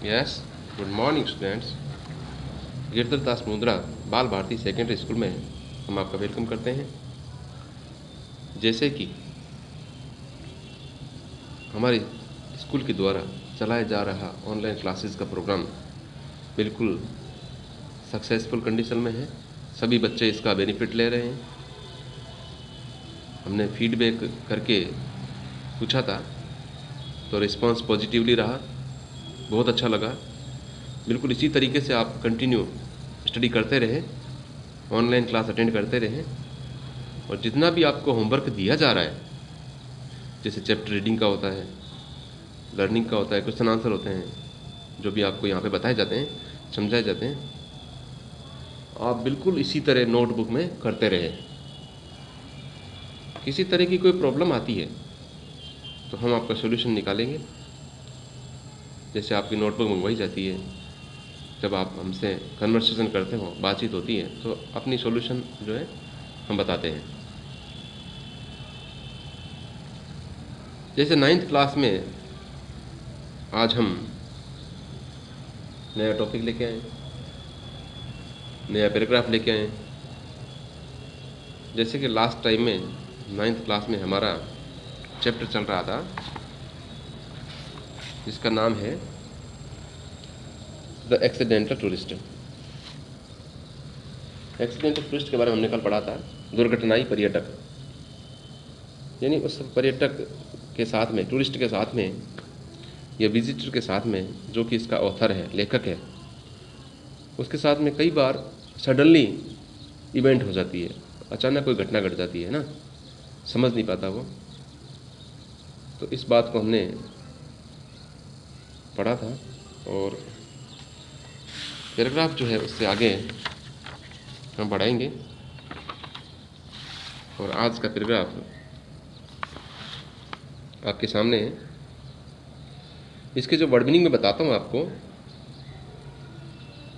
Yes, good morning students. Girdhardas Mundra बाल Bharti secondary school में हम आपका वेलकम करते हैं। जैसे कि हमारे स्कूल के द्वारा चलाया जा रहा ऑनलाइन क्लासेस का प्रोग्राम बिल्कुल सक्सेसफुल कंडीशन में है। सभी बच्चे इसका बेनिफिट ले रहे हैं। हमने फीडबैक करके पूछा था तो रिस्पांस पॉजिटिवली रहा, बहुत अच्छा लगा। बिल्कुल इसी तरीके से आप कंटिन्यू स्टडी करते रहें, ऑनलाइन क्लास अटेंड करते रहें और जितना भी आपको होमवर्क दिया जा रहा है, जैसे चैप्टर रीडिंग का होता है, लर्निंग का होता है, क्वेश्चन आंसर होते हैं, जो भी आपको यहाँ पे बताए जाते हैं, समझाए जाते हैं, आप बिल्कुल इसी तरह नोटबुक में करते रहें। किसी तरह की कोई प्रॉब्लम आती है तो हम आपका सॉल्यूशन निकालेंगे। जैसे आपकी नोटबुक मंगवाई जाती है, जब आप हमसे कन्वर्सेशन करते हो, बातचीत होती है, तो अपनी सॉल्यूशन जो है हम बताते हैं। जैसे 9th क्लास में आज हम नया टॉपिक लेके आए, नया पैराग्राफ लेके आए। जैसे कि लास्ट टाइम में 9th क्लास में हमारा चैप्टर चल रहा था जिसका नाम है the accidental tourist. Accidental tourist के बारे में हमने कल पढ़ा था, दुर्घटनाई पर्यटक। यानी उस पर्यटक के साथ में, टूरिस्ट के साथ में या विजिटर के साथ में, जो कि इसका ऑथर है, लेखक है, उसके साथ में कई बार सडनली इवेंट हो जाती है, अचानक कोई घटना घट जाती है ना, समझ नहीं पाता वो। तो इस बात को हमने पढ़ा था और पैराग्राफ जो है उससे आगे हम बढ़ाएंगे। और आज का पैराग्राफ आपके सामने है। इसके जो वर्ड मीनिंग में बताता हूँ आपको,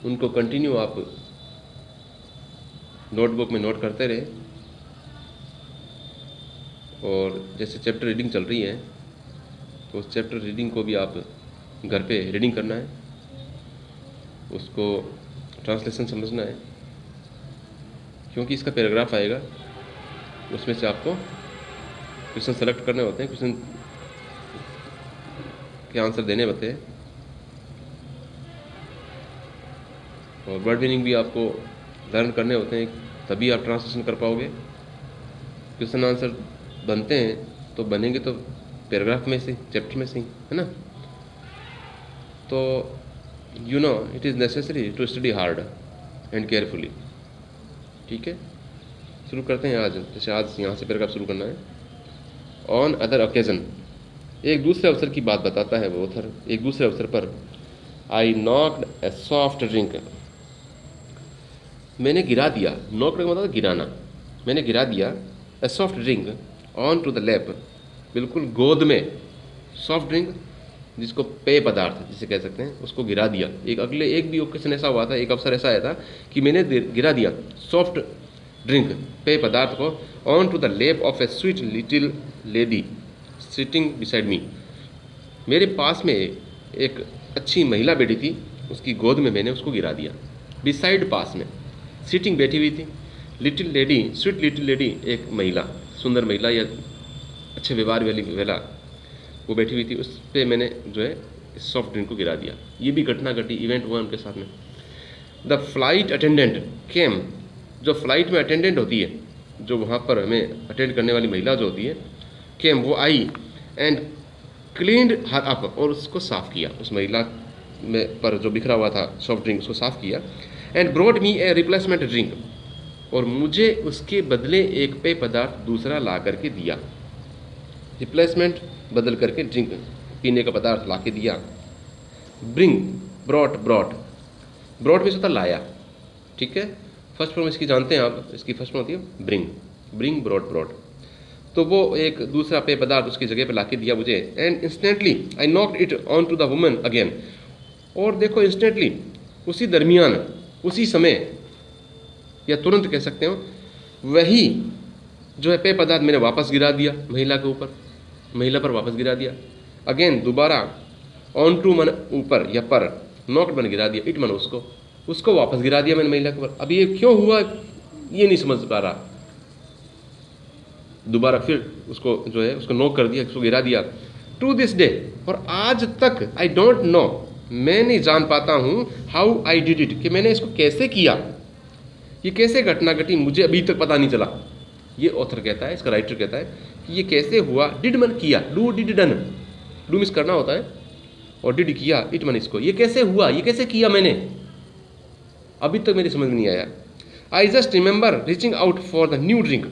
उनको कंटिन्यू आप नोटबुक में नोट करते रहे। और जैसे चैप्टर रीडिंग चल रही है तो उस चैप्टर रीडिंग को भी आप घर पे रीडिंग करना है, उसको ट्रांसलेशन समझना है, क्योंकि इसका पैराग्राफ आएगा, उसमें से आपको क्वेश्चन सेलेक्ट करने होते हैं, क्वेश्चन के आंसर देने होते हैं और वर्ड मीनिंग भी आपको लर्न करने होते हैं, तभी आप ट्रांसलेशन कर पाओगे। क्वेश्चन आंसर बनते हैं तो बनेंगे तो पैराग्राफ में से, चैप्टर में से ही, है ना। तो you know it is necessary to study hard and carefully. ठीक है, शुरू करते हैं आज। जैसे आज यहाँ से पैराग्राफ शुरू करना है। ऑन अदर ओकेजन, एक दूसरे अवसर की बात बताता है वो ऑथर। एक दूसरे अवसर पर आई नॉक्ड ए सॉफ्ट ड्रिंक, मैंने गिरा दिया, नॉक का मतलब गिराना, मैंने गिरा दिया a soft drink on to the lap, बिल्कुल गोद में, सॉफ्ट ड्रिंक जिसको पेय पदार्थ जिसे कह सकते हैं, उसको गिरा दिया। एक भी ओकेशन ऐसा हुआ था, एक अवसर ऐसा आया था कि मैंने गिरा दिया सॉफ्ट ड्रिंक, पेय पदार्थ को, on to the lap of a sweet little lady sitting beside me, मेरे पास में एक अच्छी महिला बैठी थी, उसकी गोद में मैंने उसको गिरा दिया। बिसाइड, पास में, सिटिंग बैठी हुई थी, little lady, sweet little lady, एक महिला, सुंदर महिला या अच्छे व्यवहार वाली महिला वो बैठी हुई थी, उस पर मैंने जो है सॉफ्ट ड्रिंक को गिरा दिया। ये भी घटना घटी, इवेंट हुआ उनके साथ में। द फ्लाइट अटेंडेंट केम, जो फ्लाइट में अटेंडेंट होती है, जो वहाँ पर हमें अटेंड करने वाली महिला जो होती है, केम, वो आई, एंड क्लीन्ड हर अप, और उसको साफ़ किया, उस महिला में पर जो बिखरा हुआ था सॉफ्ट ड्रिंक उसको साफ़ किया। And brought me a replacement drink, और मुझे उसके बदले एक पेय पदार्थ दूसरा ला करके दिया। रिप्लेसमेंट, बदल करके, ड्रिंक, पीने का पदार्थ ला के दिया। ब्रिंग, ब्रॉट, ब्रॉट, ब्रॉट में से होता लाया। ठीक है, फर्स्ट फॉर्म इसकी जानते हैं आप, इसकी फर्स्ट फॉर्म होती है ब्रिंग, ब्रिंग, ब्रॉट, ब्रॉट। तो वो एक दूसरा पेय पदार्थ उसकी जगह पे ला के दिया मुझे। And instantly I knocked it on to the woman again, और देखो इंस्टेंटली, उसी दरमियान, उसी समय, या तुरंत कह सकते हो, वही जो है पेय पदार्थ मैंने वापस गिरा दिया महिला के ऊपर, महिला पर वापस गिरा दिया। अगेन, दोबारा, ऑन टू मन ऊपर या पर, नॉक्ड मैंने गिरा दिया, इट मन उसको वापस गिरा दिया मैंने महिला के ऊपर। अब ये क्यों हुआ ये नहीं समझ पा रहा, दोबारा फिर उसको जो है उसको नॉक कर दिया, उसको गिरा दिया। टू दिस डे, और आज तक आई डोंट नो, मैं नहीं जान पाता हूँ, हाउ आई डिड इट, कि मैंने इसको कैसे किया, ये कैसे घटना घटी मुझे अभी तक पता नहीं चला। ये ऑथर कहता है, इसका राइटर कहता है कि ये कैसे हुआ। डिड मन किया, do did done, do miss करना होता है, और डिड किया, इट मन इसको, ये कैसे हुआ, ये कैसे किया मैंने, अभी तक मेरी समझ में नहीं आया। I just remember reaching out for the new drink,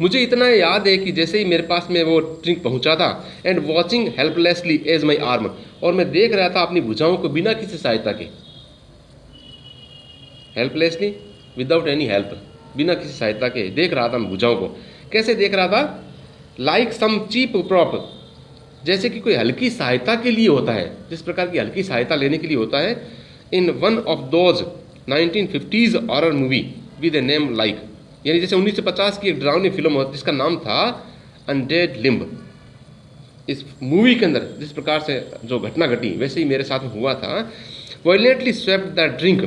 मुझे इतना याद है कि जैसे ही मेरे पास में वो ड्रिंक पहुंचा था, and watching helplessly as my arm, और मैं देख रहा था अपनी भुजाओं को बिना किसी सहायता के, हेल्पलेसली विदाउट एनी हेल्प, बिना किसी सहायता के देख रहा था मैं भुजाओं को। कैसे देख रहा था, लाइक सम चीप प्रॉप, जैसे कि कोई हल्की सहायता के लिए होता है, जिस प्रकार की हल्की सहायता लेने के लिए होता है। In one of those 1950s horror movie with a name like, यानी जैसे 1950 की एक डरावनी फिल्म होती जिसका नाम था अनडेड लिम्ब। इस मूवी के अंदर जिस प्रकार से जो घटना घटी वैसे ही मेरे साथ में हुआ था। वायलेंटली स्वेप्ट द ड्रिंक,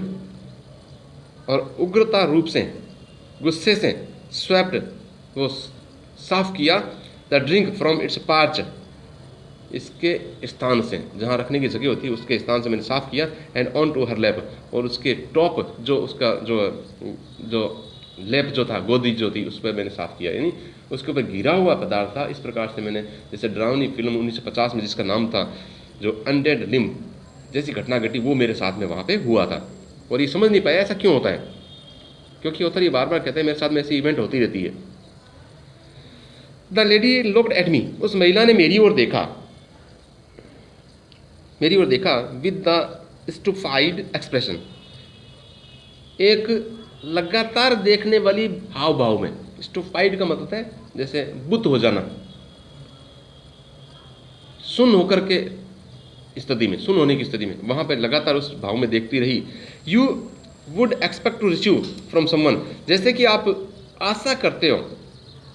और उग्रता रूप से गुस्से से स्वेप्ट, वो साफ किया, the drink from its parch, इसके स्थान से, जहाँ रखने की जगह होती है उसके स्थान से मैंने साफ किया। And on to her lap, और उसके टॉप जो उसका जो लेप जो था, गोदी जो थी, उस पर मैंने साफ किया, यानी उसके ऊपर गिरा हुआ पदार्थ था। इस प्रकार से मैंने, जैसे डरावनी फिल्म 1950 में जिसका नाम था जो अनडेड लिम्ब, जैसी घटना घटी वो मेरे साथ में वहाँ पे हुआ था। और ये समझ नहीं पाया ऐसा क्यों होता है, क्योंकि ऑथर ये बार बार कहते हैं मेरे साथ में ऐसी इवेंट होती रहती है। The lady looked at me, उस महिला ने मेरी ओर देखा विद द स्टुफाइड एक्सप्रेशन, एक लगातार देखने वाली हाव भाव में। स्टुफाइड का मतलब है जैसे बुत हो जाना, सुन होकर के स्थिति में, सुन होने की स्थिति में, वहां पर लगातार उस भाव में देखती रही। You would expect to receive from someone, जैसे कि आप आशा करते हो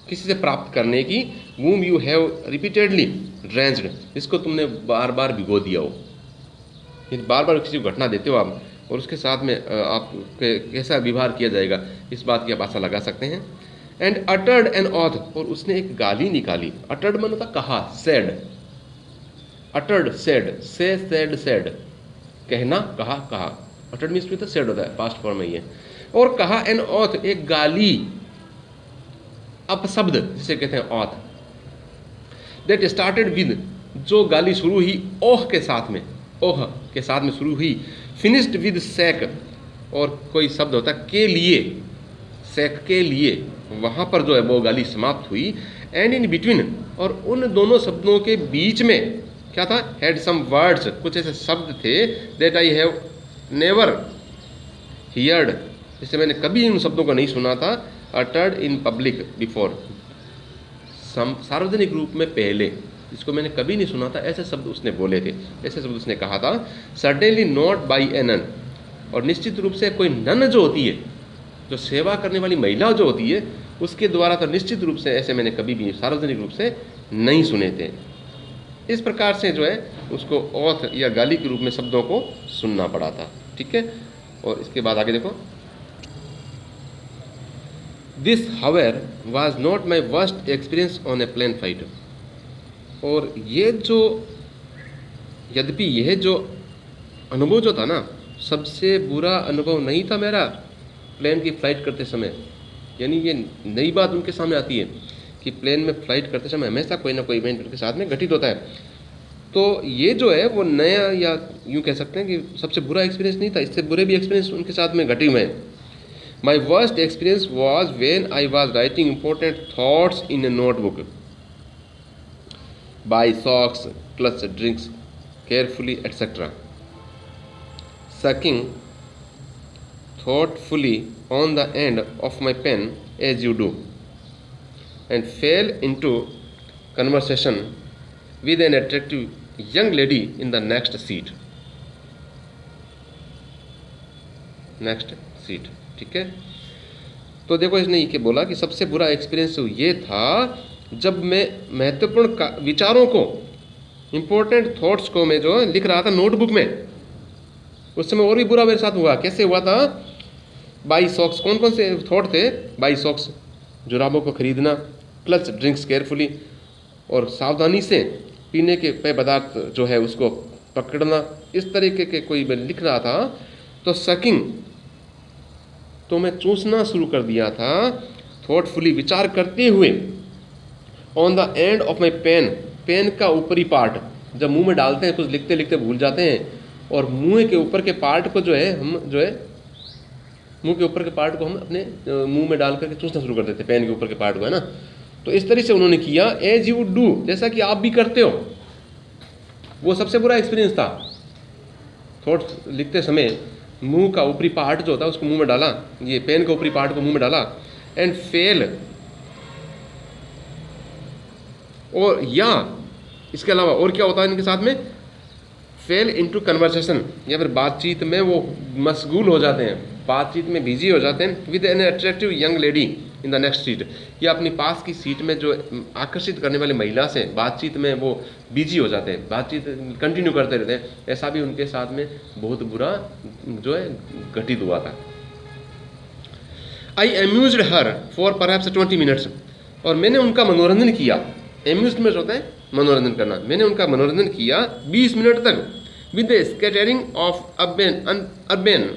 किसी से प्राप्त करने की। वूम यू हैव रिपीटेडली ड्रेंच्ड, जिसको तुमने बार बार भिगो दिया हो, बार बार किसी को घटना देते हो आप, और उसके साथ में आप कैसा व्यवहार किया जाएगा, इस बात की आप आशा लगा सकते हैं। एंड अटर्ड एन ऑथ, और उसने एक गाली निकाली। अटर्ड मन होता कहा, सेड, अटर्ड सेड, से सेड, कहना, कहा। अटर्ड मीन्स भी तो सेड होता है, पास्ट फॉर्म में ही है। और कहा एन ऑथ, एक गाली, अपशब्द जिसे कहते हैं ऑथ, दैट स्टार्टेड विद, जो गाली शुरू हुई ओह के साथ में, ओह के साथ में शुरू हुई। फिनिश्ड विद सैक, और कोई शब्द होता है के लिए, सैक के लिए, वहाँ पर जो है वो गाली समाप्त हुई। एंड इन बिटवीन, और उन दोनों शब्दों के बीच में क्या था, हैड सम वर्ड्स, कुछ ऐसे शब्द थे, that I have never heard, जिसे मैंने कभी इन शब्दों को नहीं सुना था। अटर्ड इन पब्लिक बिफोर, सार्वजनिक रूप में पहले, इसको मैंने कभी नहीं सुना था, ऐसे शब्द उसने बोले थे, ऐसे शब्द उसने कहा था। Certainly not by a nun, और निश्चित रूप से कोई नन जो होती है, जो सेवा करने वाली महिला जो होती है, उसके द्वारा तो निश्चित रूप से ऐसे मैंने कभी भी सार्वजनिक रूप से नहीं सुने थे। इस प्रकार से जो है उसको ऑथ या गाली के रूप में शब्दों को सुनना पड़ा था। ठीक है, और इसके बाद आगे देखो, this however was not my worst experience on a plane flight, और ये जो, यद्यपि यह जो अनुभव जो था ना, सबसे बुरा अनुभव नहीं था मेरा प्लेन की फ़्लाइट करते समय। यानी ये नई बात उनके सामने आती है कि प्लेन में फ़्लाइट करते समय हमेशा कोई ना कोई इवेंट उनके साथ में घटित होता है। तो ये जो है वो नया, या यूँ कह सकते हैं कि सबसे बुरा एक्सपीरियंस नहीं था, इससे बुरे भी एक्सपीरियंस उनके साथ में घटे हुए हैं। माई worst experience was when I was writing important thoughts in A notebook, buy socks, clutch drinks carefully, etc. Sucking thoughtfully on the end of my pen as you do, and fell into conversation with an attractive young lady in the next seat. ठीक है, तो देखो इसने ये बोला कि सबसे बुरा एक्सपीरियंस ये था जब मैं महत्वपूर्ण विचारों को इंपॉर्टेंट थॉट्स को मैं जो लिख रहा था नोटबुक में, उस समय और भी बुरा मेरे साथ हुआ। कैसे हुआ था? बाई सॉक्स, कौन कौन से थॉट थे? बाई सॉक्स, जुराबों को खरीदना, क्लच ड्रिंक्स केयरफुली, और सावधानी से पीने के पेय पदार्थ जो है उसको पकड़ना, इस तरीके के कोई मैं लिख रहा था। तो सकिंग, तो मैं चूसना शुरू कर दिया था थॉटफुली, विचार करते हुए। On the end of my pen, pen का ऊपरी पार्ट, जब मुंह में डालते हैं कुछ लिखते लिखते भूल जाते हैं, और मुंह के ऊपर के पार्ट को जो है हम जो है मुंह के ऊपर के पार्ट को हम अपने मुंह में डाल करके चूसना शुरू कर देते हैं, पेन के ऊपर के पार्ट को, है ना। तो इस तरह से उन्होंने किया, एज यू वुड डू, जैसा कि आप भी करते हो। वो सबसे बुरा एक्सपीरियंस था। थॉट लिखते समय मुंह का ऊपरी पार्ट जो होता है उसको मुंह में डाला, ये पेन का ऊपरी पार्ट को मुंह में डाला, एंड फेल, और या इसके अलावा और क्या होता है इनके साथ में? फेल इनटू कन्वर्सेशन, या फिर बातचीत में वो मशगूल हो जाते हैं, बातचीत में बिजी हो जाते हैं। With an attractive young lady in the next seat, या अपनी पास की सीट में जो आकर्षित करने वाली महिला से बातचीत में वो बिजी हो जाते हैं, बातचीत कंटिन्यू करते रहते हैं। ऐसा भी उनके साथ में बहुत बुरा जो है घटित हुआ था। आई amused her for perhaps 20 minutes, और मैंने उनका मनोरंजन किया। एम्यूजमेंट होता है मनोरंजन करना, मैंने उनका मनोरंजन किया 20 मिनट तक, with the scattering of urban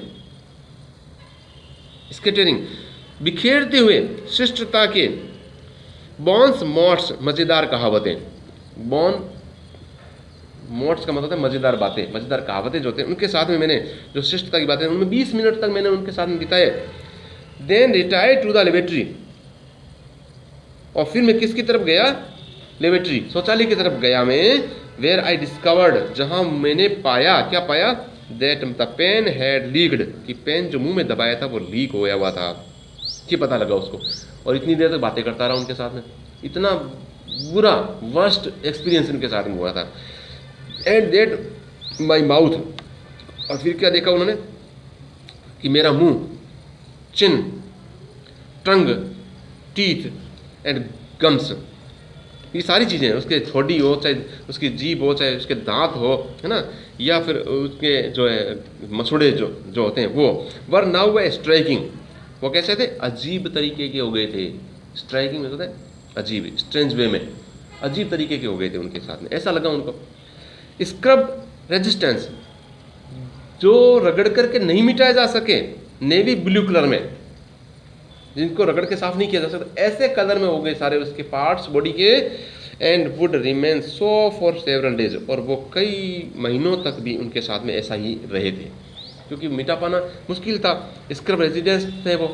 scattering, बिखेरते हुए शिष्टता के बॉन्स मॉट्स, मज़ेदार कहावतें। बॉन मॉट्स का मतलब है मज़ेदार बातें, मज़ेदार कहावतें जो होते हैं, उनके साथ में मैंने जो शिष्टता की बातें, उनमें 20 मिनट तक मैंने उनके साथ में बिताए। Then retired to the laboratory, और फिर मैं किसकी तरफ गया? लेबोरेटरी, शौचालय की तरफ गया मैं। वेयर आई डिस्कवर्ड, जहाँ मैंने पाया, क्या पाया? That the pen had leaked, कि पेन जो मुंह में दबाया था वो लीक हो गया हुआ था, कि पता लगा उसको। और इतनी देर तक बातें करता रहा उनके साथ में, इतना बुरा वर्स्ट एक्सपीरियंस इनके साथ में हुआ था। एंड दैट माई माउथ, और फिर क्या देखा उन्होंने? कि मेरा मुंह, चिन, टंग, टीथ एंड गम्स, ये सारी चीज़ें, उसके थोड़ी हो, चाहे उसकी जीभ हो, चाहे उसके दांत हो, है ना, या फिर उसके जो है मसूड़े जो होते हैं वो, वर नाउ वे स्ट्राइकिंग, वो कैसे थे? अजीब तरीके के हो गए थे। स्ट्राइकिंग में होता है अजीब, स्ट्रेंज वे में, अजीब तरीके के हो गए थे उनके साथ में। ऐसा लगा उनको। स्क्रब रेजिस्टेंस, जो रगड़ करके नहीं मिटाया जा सके, नेवी ब्लू कलर में, जिनको रगड़ के साफ नहीं किया जा सकता, ऐसे कलर में हो गए सारे उसके पार्ट्स बॉडी के। And would remain so for several days, और वो कई महीनों तक भी उनके साथ में ऐसा ही रहे थे, क्योंकि मिटा पाना मुश्किल था। स्क्रब रेजिडेंस थे वो,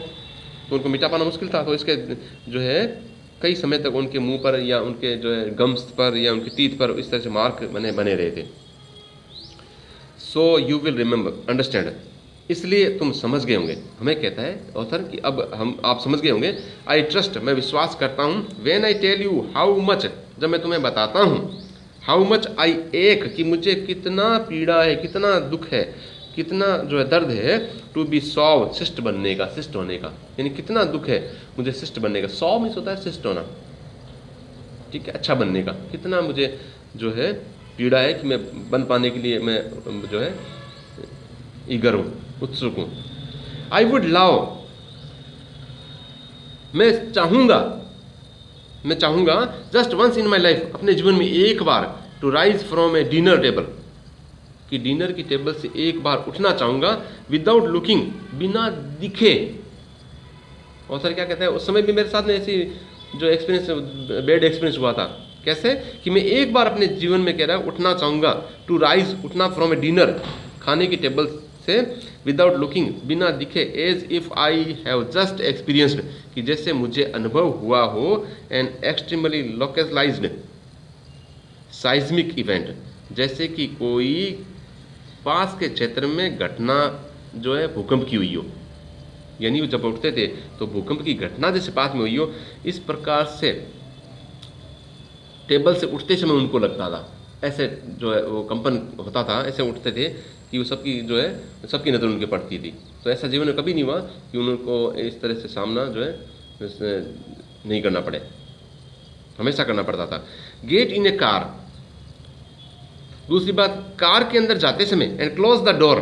तो उनको मिटा पाना मुश्किल था। तो इसके जो है कई समय तक उनके मुंह पर या उनके जो है गम्स पर या उनके टीथ पर इस तरह से मार्क बने रहे थे। So you will remember, understand, इसलिए तुम समझ गए होंगे। हमें कहता है ऑथर कि अब आप समझ गए होंगे। आई ट्रस्ट, मैं विश्वास करता हूँ। When I tell you how much, जब मैं तुम्हें बताता हूँ, हाउ मच आई एक, कि मुझे कितना पीड़ा है, कितना दुख है, कितना जो है दर्द है, टू बी सॉव, शिष्ट बनने का, शिष्ट होने का, यानी कितना दुख है मुझे शिष्ट बनने का। सॉव मीन्स होता है शिष्ट होना, ठीक है, अच्छा बनने का। कितना मुझे जो है पीड़ा है कि मैं बन पाने के लिए मैं जो है ईगर हूँ, उत्सुक हूँ। आई वुड लव, मैं चाहूँगा just once in my life, अपने जीवन में एक बार, to rise from a dinner table, कि डिनर की टेबल से एक बार उठना चाहूँगा, विदाउट लुकिंग, बिना दिखे। और सर क्या कहते हैं, उस समय भी मेरे साथ में ऐसी जो एक्सपीरियंस, बैड एक्सपीरियंस हुआ था। कैसे? कि मैं एक बार अपने जीवन में कह रहा हूँ उठना चाहूँगा, टू राइज, उठना फ्रॉम ए डिनर, खाने की टेबल से, विदाउट लुकिंग, बिना दिखे, as if I have just experienced, कि जैसे मुझे अनुभव हुआ हो, an extremely localised seismic event, जैसे कि कोई पास के क्षेत्र में घटना जो है भूकंप की हुई हो, यानी वो जब उठते थे तो भूकंप की घटना जैसे पास में हुई हो, इस प्रकार से टेबल से उठते समय उनको लगता था। ऐसे जो है वो कंपन होता था, ऐसे उठते थे कि वो सबकी जो है सबकी नज़र उनके पड़ती थी। तो ऐसा जीवन में कभी नहीं हुआ कि उनको इस तरह से सामना जो है नहीं करना पड़े, हमेशा करना पड़ता था। गेट इन ए कार, दूसरी बात, कार के अंदर जाते समय एंड क्लोज द डोर,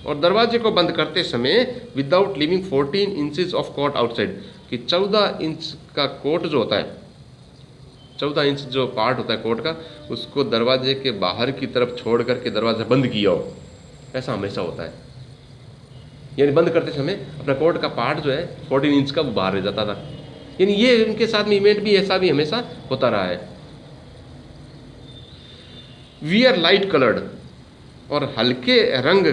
और दरवाजे को बंद करते समय without leaving 14 inches of coat outside, कि 14 इंच का कोट जो होता है, 14 इंच जो पार्ट होता है कोट का, उसको दरवाजे के बाहर की तरफ छोड़ करके दरवाजा बंद किया हो, ऐसा हमेशा होता है। यानी बंद करते समय अपना कोट का पार्ट जो है 14 इंच का वो बाहर रह जाता था। यानी ये इनके साथ में इवेंट भी ऐसा भी हमेशा होता रहा है। वियर लाइट कलर्ड, और हल्के रंग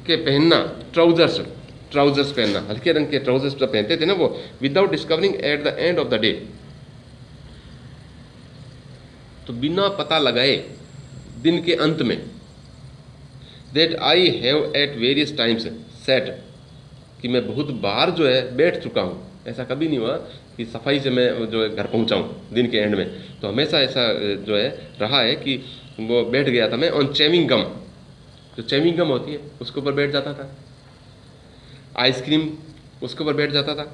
के पहनना, ट्राउजर्स पहनना, हल्के रंग के ट्राउजर्स जो पहनते थे ना वो, without discovering at the end of the day, तो बिना पता लगाए दिन के अंत में, that I have at various times set, कि मैं बहुत बार जो है बैठ चुका हूँ। ऐसा कभी नहीं हुआ कि सफाई से मैं जो है घर पहुँचाऊँ दिन के एंड में, तो हमेशा ऐसा जो है रहा है कि वो बैठ गया था मैं ऑन चेविंग गम, जो चेविंग गम होती है उसके ऊपर बैठ जाता था, आइसक्रीम उसके ऊपर बैठ जाता था,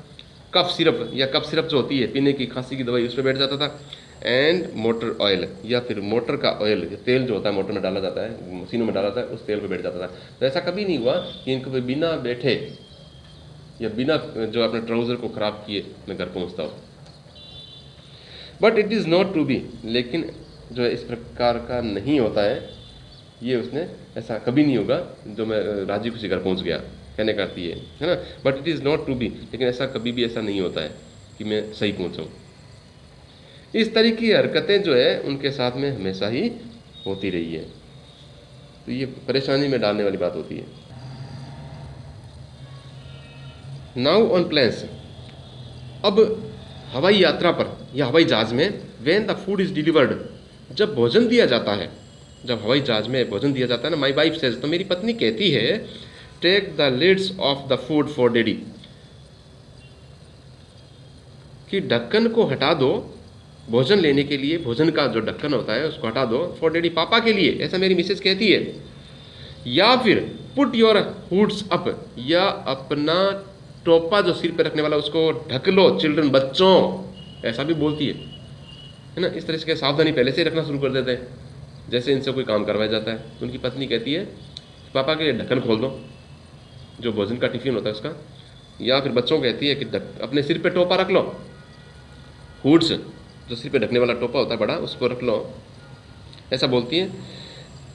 कफ सिरप या कफ सिरप जो होती है पीने की खांसी की दवाई, उस पर बैठ जाता था, एंड मोटर ऑयल, या फिर मोटर का ऑयल, तेल जो होता है मोटर में डाला जाता है, मशीनों में डाला जाता है, उस तेल पर बैठ जाता था। तो ऐसा कभी नहीं हुआ कि इनको बिना बैठे या बिना जो अपने ट्राउज़र को ख़राब किए मैं घर पहुँचता हूँ। But it is not to be, लेकिन जो है इस प्रकार का नहीं होता है, ये उसने ऐसा कभी नहीं होगा जो मैं राजी खुशी घर पहुँच गया, कहने का अर्थ ये है ना। But it is not to be, लेकिन ऐसा कभी भी ऐसा नहीं होता है कि मैं सही पहुँचाऊँ। इस तरह की हरकतें जो है उनके साथ में हमेशा ही होती रही है, तो ये परेशानी में डालने वाली बात होती है। नाउ ऑन प्लेन्स, अब हवाई यात्रा पर या हवाई जहाज में, when the food is delivered, जब भोजन दिया जाता है, जब हवाई जहाज में भोजन दिया जाता है ना, माई वाइफ सेज, तो मेरी पत्नी कहती है, take the lids off the food for daddy, कि ढक्कन को हटा दो भोजन लेने के लिए, भोजन का जो ढक्कन होता है उसको हटा दो, फॉर डैडी, पापा के लिए, ऐसा मेरी मिसेज कहती है। या फिर पुट योर हुड्स अप, या अपना टोपा जो सिर पे रखने वाला उसको ढक लो चिल्ड्रन, बच्चों, ऐसा भी बोलती है ना। इस तरह से सावधानी पहले से ही रखना शुरू कर देते हैं, जैसे इनसे कोई काम करवाया जाता है। तो उनकी पत्नी कहती है पापा के लिए ढक्कन खोल दो, जो भोजन का टिफिन होता है उसका। या फिर बच्चों कहती है कि अपने सिर पे टोपा रख लो, हुड्स जो सिर पे ढकने वाला टोपा होता है बड़ा, उसको रख लो, ऐसा बोलती है।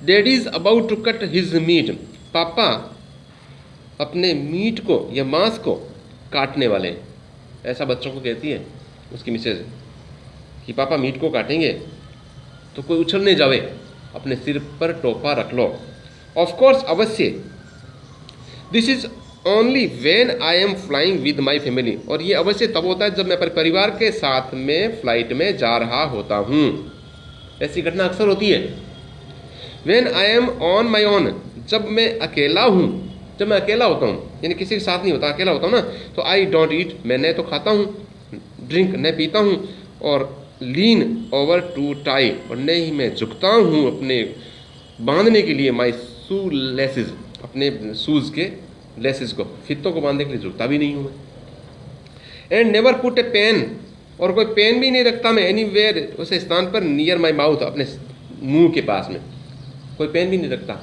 Daddy is about to cut his meat, पापा अपने मीट को या मांस को काटने वाले हैं, ऐसा बच्चों को कहती है उसकी मिसेज, कि पापा मीट को काटेंगे तो कोई उछल नहीं जावे, अपने सिर पर टोपा रख लो। ऑफ कोर्स, अवश्य, this is only when I am flying with my family, और ये अवश्य तब होता है जब मैं अपने परिवार के साथ में फ्लाइट में जा रहा होता हूँ, ऐसी घटना अक्सर होती है। When I am on my own, जब मैं अकेला हूँ, जब मैं अकेला होता हूँ, यानी किसी के साथ नहीं होता, अकेला होता हूँ ना, तो आई डोंट ईट, मैं न तो खाता हूँ, ड्रिंक न पीता हूँ, और लीन ओवर टू टाई, और न ही मैं झुकता हूँ अपने बांधने के लिए, माई शू लेसेस, अपने शूज़ के लेसेस को, फितों को बांधने के लिए झुकता भी नहीं हूँ मैं। And never put a pen, और कोई पेन भी नहीं रखता मैं एनीवेयर, उस स्थान पर, नियर माई माउथ, अपने मुंह के पास में कोई पेन भी नहीं रखता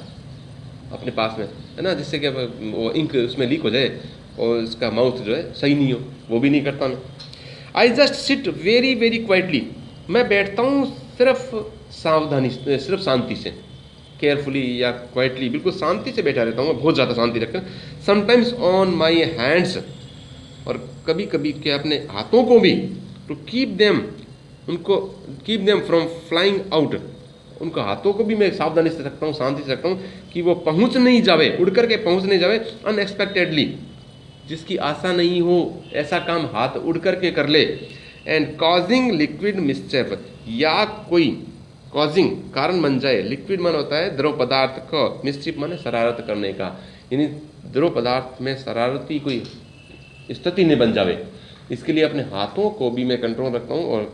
अपने पास में, है ना, जिससे कि वो इंक उसमें लीक हो जाए और उसका माउथ जो है सही नहीं हो, वो भी नहीं करता मैं। I just sit very very quietly, मैं बैठता हूँ सिर्फ सावधानी, सिर्फ शांति से, केयरफुली या क्वाइटली, बिल्कुल शांति से बैठा रहता हूँ मैं, बहुत ज़्यादा शांति रखकर। समटाइम्स ऑन माई हैंड्स, और कभी कभी के अपने हाथों को भी, टू कीप देम, उनको keep them from flying out, उनका हाथों को भी मैं सावधानी से रखता हूँ, शांति से रखता हूँ, कि वो पहुँच नहीं जावे, उड़ करके पहुँच नहीं जावे अनएक्सपेक्टेडली, जिसकी आशा नहीं हो ऐसा काम हाथ उड़ करके कर ले। एंड कॉजिंग लिक्विड मिस्चेफ, या कोई कॉजिंग कारण बन जाए, लिक्विड मन होता है द्रव पदार्थ का, मिस्चिफ माने शरारत करने का, यानी द्रव पदार्थ में शरारती कोई स्थिति नहीं बन जावे, इसके लिए अपने हाथों को भी मैं कंट्रोल रखता हूँ और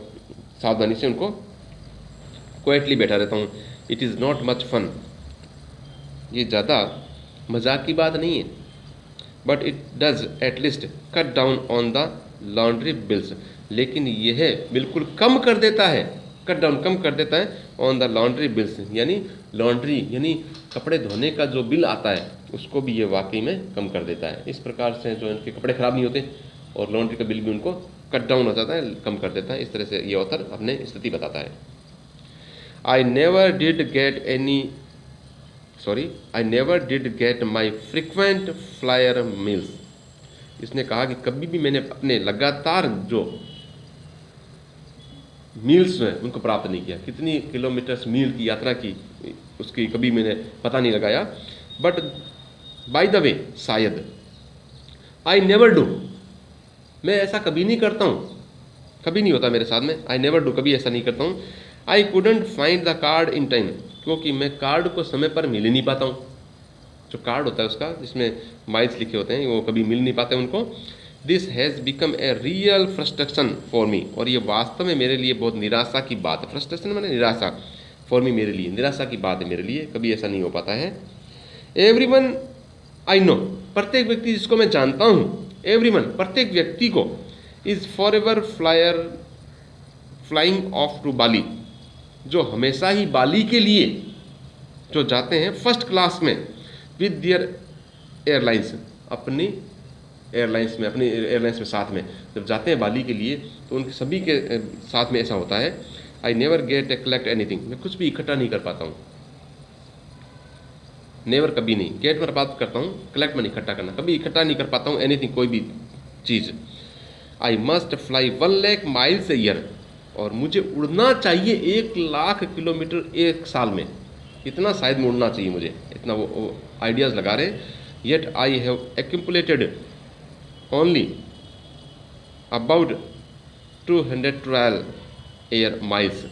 सावधानी से उनको क्वाइटली बैठा रहता हूँ। It is not much fun, ये ज़्यादा मजाक की बात नहीं है, but it does at least cut down on the laundry bills, लेकिन यह बिल्कुल कम कर देता है, कट डाउन कम कर देता है ऑन द लॉन्ड्री बिल्स, यानी लॉन्ड्री यानी कपड़े धोने का जो बिल आता है उसको भी ये वाकई में कम कर देता है। इस प्रकार से जो इनके कपड़े ख़राब नहीं होते और लॉन्ड्री का बिल भी उनको कट डाउन हो जाता है, कम कर देता है। इस तरह से ये ऑथर अपने स्थिति बताता है। I never did get my frequent flyer meals. इसने कहा कि कभी भी मैंने अपने लगातार जो मील्स हैं उनको प्राप्त नहीं किया। कितनी किलोमीटर्स मील की यात्रा की उसकी कभी मैंने पता नहीं लगाया। बट बाय द वे, शायद आई नेवर डू, मैं ऐसा कभी नहीं करता हूँ, कभी नहीं होता मेरे साथ में। आई नेवर डू, कभी ऐसा नहीं करता हूँ। I couldn't find the card in time, क्योंकि मैं कार्ड को समय पर मिल ही नहीं पाता हूँ। जो कार्ड होता है उसका जिसमें माइल्स लिखे होते हैं वो कभी मिल नहीं पाते उनको। This has become a real frustration for me, और ये वास्तव में मेरे लिए बहुत निराशा की बात है। फ्रस्ट्रेशन मैंने निराशा, फॉर मी मेरे लिए निराशा की बात है, मेरे लिए कभी ऐसा नहीं हो पाता है। एवरीवन आई नो, प्रत्येक व्यक्ति जिसको मैं जानता हूँ, एवरीवन प्रत्येक व्यक्ति को, is forever flying off to Bali, जो हमेशा ही बाली के लिए जो जाते हैं फर्स्ट क्लास में विद दियर एयरलाइंस, अपनी एयरलाइंस में साथ में जब जाते हैं बाली के लिए तो उनके सभी के साथ में ऐसा होता है। I never get A collect anything, मैं कुछ भी इकट्ठा नहीं कर पाता हूँ। नेवर कभी नहीं, गेट में बात करता हूँ, कलेक्ट में नहीं, इकट्ठा करना, कभी इकट्ठा नहीं कर पाता हूँ एनीथिंग, कोई भी चीज़। I must fly 1 lakh miles a year, और मुझे उड़ना चाहिए 1 लाख किलोमीटर एक साल में, इतना शायद में उड़ना चाहिए मुझे, इतना वो आइडियाज़ लगा रहे। Yet I have accumulated only about 212 air miles,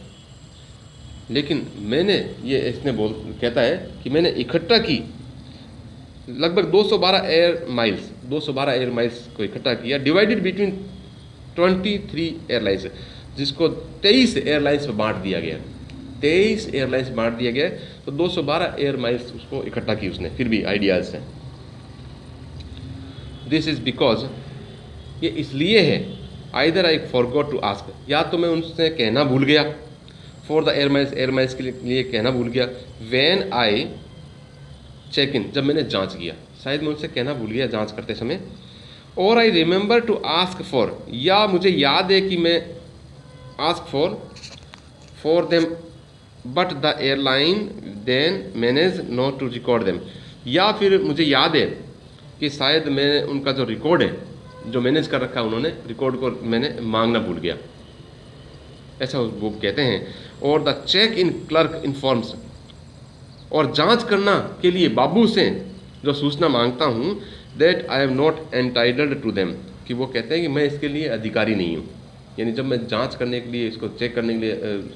लेकिन मैंने ये इसने कहता है कि मैंने इकट्ठा की लगभग 212 एयर माइल्स को इकट्ठा किया, डिवाइडेड बिटवीन 23 एयरलाइंस, जिसको 23 एयरलाइंस में बांट दिया गया। 23 एयरलाइंस बांट दिया गया, तो 212 एयर माइल्स उसको इकट्ठा की उसने, फिर भी आइडियाज़ हैं। दिस इज़ बिकॉज, ये इसलिए है, either I forgot to ask, या तो मैं उनसे कहना भूल गया, फॉर द एयर माइल्स के लिए कहना भूल गया, व्हेन आई चेक इन, जब मैंने जांच किया, शायद मैं उनसे कहना भूल गया जांच करते समय। और I remember to ask for, या मुझे याद है कि मैं ask for them but the airline then manage not to record them, या फिर मुझे याद है कि शायद मैं उनका जो रिकॉर्ड है जो मैनेज कर रखा है उन्होंने, रिकॉर्ड को मैंने मांगना भूल गया, ऐसा वो कहते हैं। और the check in clerk informs, और जांच करना के लिए बाबू से जो सूचना मांगता हूँ, that I am not entitled to them, कि वो कहते हैं कि मैं इसके लिए अधिकारी नहीं हूँ। यानी जब मैं जांच करने के लिए, इसको चेक करने के लिए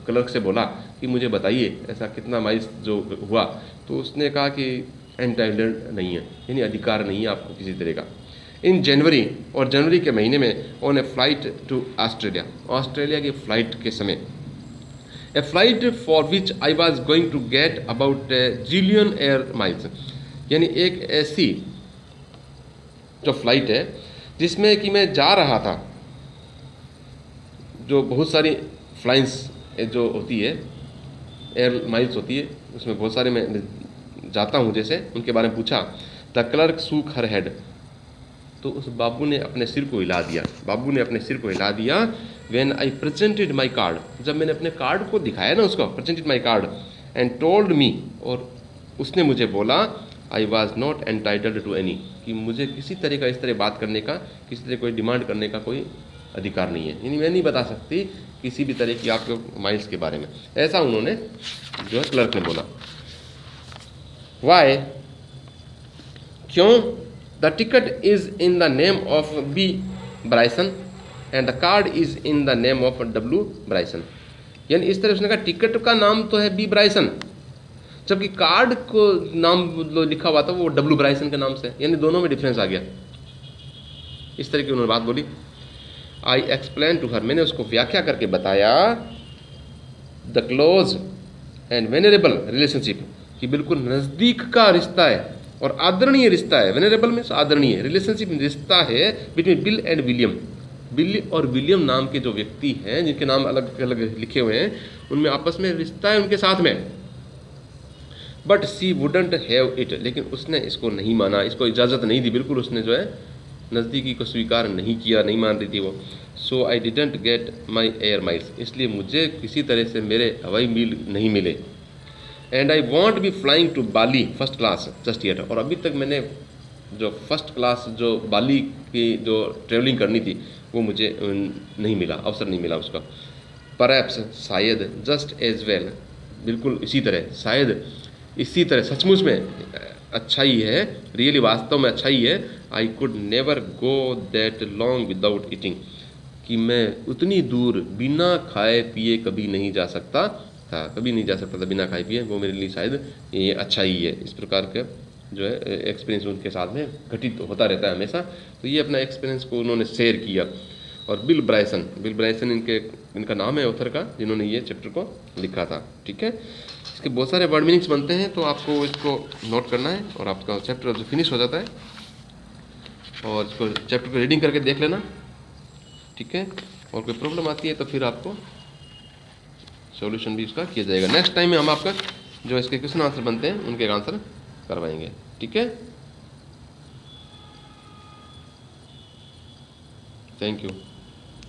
क्लर्क से बोला कि मुझे बताइए ऐसा कितना माइल्स जो हुआ, तो उसने कहा कि एंटाइटल्ड नहीं है, यानी अधिकार नहीं है आपको किसी तरह का। इन जनवरी, और जनवरी के महीने में, on a flight to Australia की फ़्लाइट के समय, a flight for which I was going to get about zillion air miles, यानी एक ऐसी जो फ्लाइट है जिसमें कि मैं जा रहा था, जो बहुत सारी फ्लाइंस जो होती है, एयर माइल्स होती है, उसमें बहुत सारे मैं जाता हूँ, जैसे उनके बारे में पूछा। The clerk shook her head, तो उस बाबू ने अपने सिर को हिला दिया। When I presented my card, जब मैंने अपने कार्ड को दिखाया ना उसको, presented my card, and told me, और उसने मुझे बोला, I was not entitled to any, कि मुझे किसी तरह का इस तरह बात करने का, किसी तरह कोई डिमांड करने का कोई अधिकार नहीं है, यानी मैं नहीं बता सकती किसी भी तरह की आपके माइल्स के बारे में, ऐसा उन्होंने जो है क्लर्क ने बोला। वाई, क्यों? The ticket is in the name of B Bryson and the card is in the name of W Bryson, यानी इस तरह उसने कहा टिकट का नाम तो है बी ब्राइसन, जबकि कार्ड को नाम लिखा हुआ था वो डब्ल्यू ब्राइसन के नाम से, यानी दोनों में डिफरेंस आ गया। इस तरह की उन्होंने बात बोली। आई एक्सप्लेन टू हर, मैंने उसको व्याख्या करके बताया, the close and venerable relationship, कि बिल्कुल नज़दीक का रिश्ता है और आदरणीय रिश्ता है। वेनरेबल मीन्स आदरणीय, रिलेशनशिप रिश्ता है बिटवीन बिल एंड विलियम, बिली और विलियम नाम के जो व्यक्ति हैं, जिनके नाम अलग अलग लिखे हुए हैं, उनमें आपस में रिश्ता है उनके साथ में, but she wouldn't have it, लेकिन उसने इसको नहीं माना, इसको इजाज़त नहीं दी, बिल्कुल उसने जो है नज़दीकी को स्वीकार नहीं किया, नहीं मान रही थी वो। So I didn't get my air miles, इसलिए मुझे किसी तरह से मेरे हवाई मील नहीं मिले। And I won't be flying to Bali first class just yet, और अभी तक मैंने जो फर्स्ट क्लास जो बाली की जो ट्रेवलिंग करनी थी वो मुझे नहीं मिला, अवसर नहीं मिला उसका। परहैप्स, शायद, जस्ट एज वेल, बिल्कुल इसी तरह, शायद इसी तरह, सचमुच में अच्छा ही है, रियली वास्तव में अच्छा ही है। I could never go that long without eating, कि मैं उतनी दूर बिना खाए पिए कभी नहीं जा सकता था, कभी नहीं जा सकता था बिना खाए पिए, वो मेरे लिए शायद ये अच्छा ही है। इस प्रकार का जो है एक्सपीरियंस उनके साथ में घटित होता रहता है हमेशा। तो ये अपना एक्सपीरियंस को उन्होंने शेयर किया। और बिल ब्रायसन इनका नाम है ऑथर का, जिन्होंने ये चैप्टर को लिखा था। ठीक है, इसके बहुत सारे वर्ड मीनिंग्स बनते हैं, तो आपको इसको नोट करना है और आपका चैप्टर जो फिनिश हो जाता है, और इसको चैप्टर को रीडिंग करके देख लेना। ठीक है, और कोई प्रॉब्लम आती है तो फिर आपको सॉल्यूशन भी उसका किया जाएगा। नेक्स्ट टाइम में हम आपका जो इसके क्वेश्चन आंसर बनते हैं उनके आंसर करवाएंगे। ठीक है, थैंक यू।